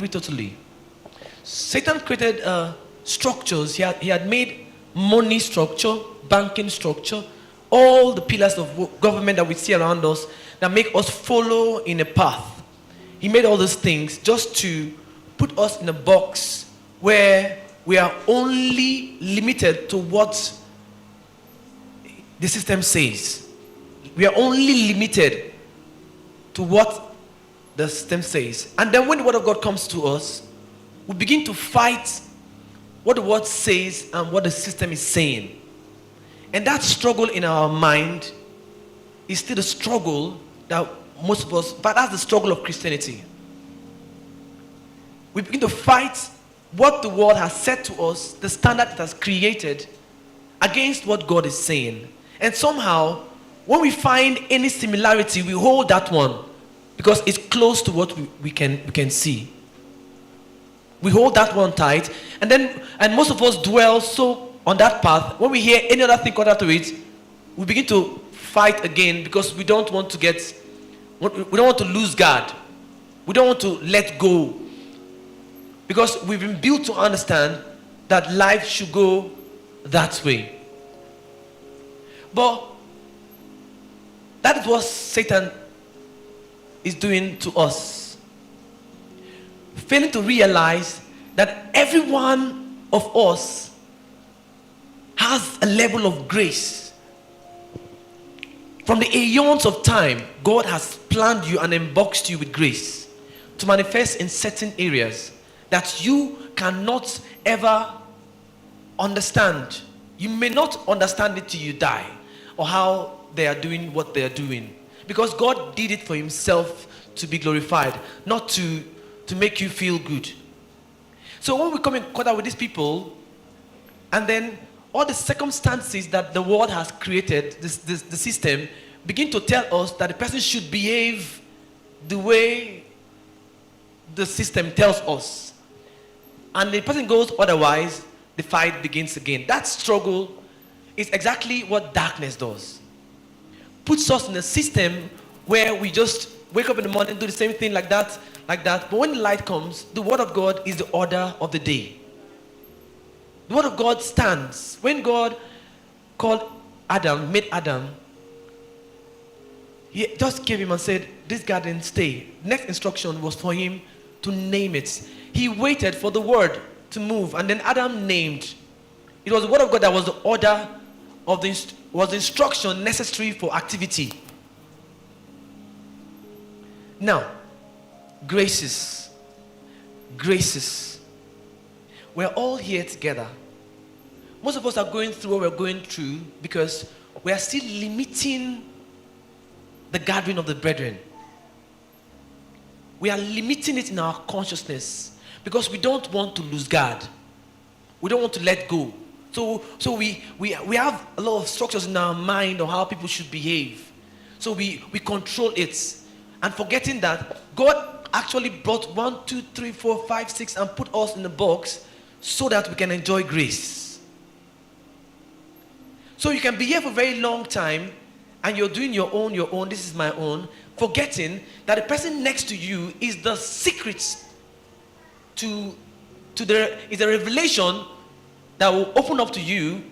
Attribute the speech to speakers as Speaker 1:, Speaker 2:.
Speaker 1: totally. Satan created structures. He had made money structure, banking structure, all the pillars of government that we see around us that make us follow in a path. He made all those things just to put us in a box where we are only limited to what the system says. We are only limited to what the system says. And then when the word of God comes to us, we begin to fight what the word says and what the system is saying. And that struggle in our mind is still a struggle that most of us, but that's the struggle of Christianity. We begin to fight what the world has said to us, the standard it has created, against what God is saying. And somehow, when we find any similarity, we hold that one because it's close to what we can see. We hold that one tight, and most of us dwell so on that path. When we hear any other thing contrary to it, we begin to fight again because we don't want to lose God. We don't want to let go. Because we've been built to understand that life should go that way. But that is what Satan is doing to us. Failing to realize that every one of us has a level of grace. From the aeons of time, God has planned you and unboxed you with grace to manifest in certain areas that you cannot ever understand. You may not understand it till you die, or how they are doing what they are doing. Because God did it for himself to be glorified, not to make you feel good. So when we come in contact with these people, and then all the circumstances that the world has created, the system, begin to tell us that the person should behave the way the system tells us, and the person goes otherwise, the fight begins again. That struggle is exactly what darkness does. Puts us in a system where we just wake up in the morning, do the same thing like that. But when the light comes, the word of God is the order of the day. The word of God stands. When God made Adam, he just gave him and said, this garden stay. Next instruction was for him to name it. He waited for the word to move, and then Adam named. It was the word of God that was the order of was the instruction necessary for activity. Now, graces. We're all here together. Most of us are going through what we're going through because we are still limiting the gathering of the brethren. We are limiting it in our consciousness because we don't want to lose God. We don't want to let go. So we have a lot of structures in our mind on how people should behave. So we control it. And forgetting that God actually brought 1, 2, 3, 4, 5, 6 and put us in a box so that we can enjoy grace. So you can be here for a very long time and you're doing your own, this is my own, forgetting that the person next to you is the secret is a revelation that will open up to you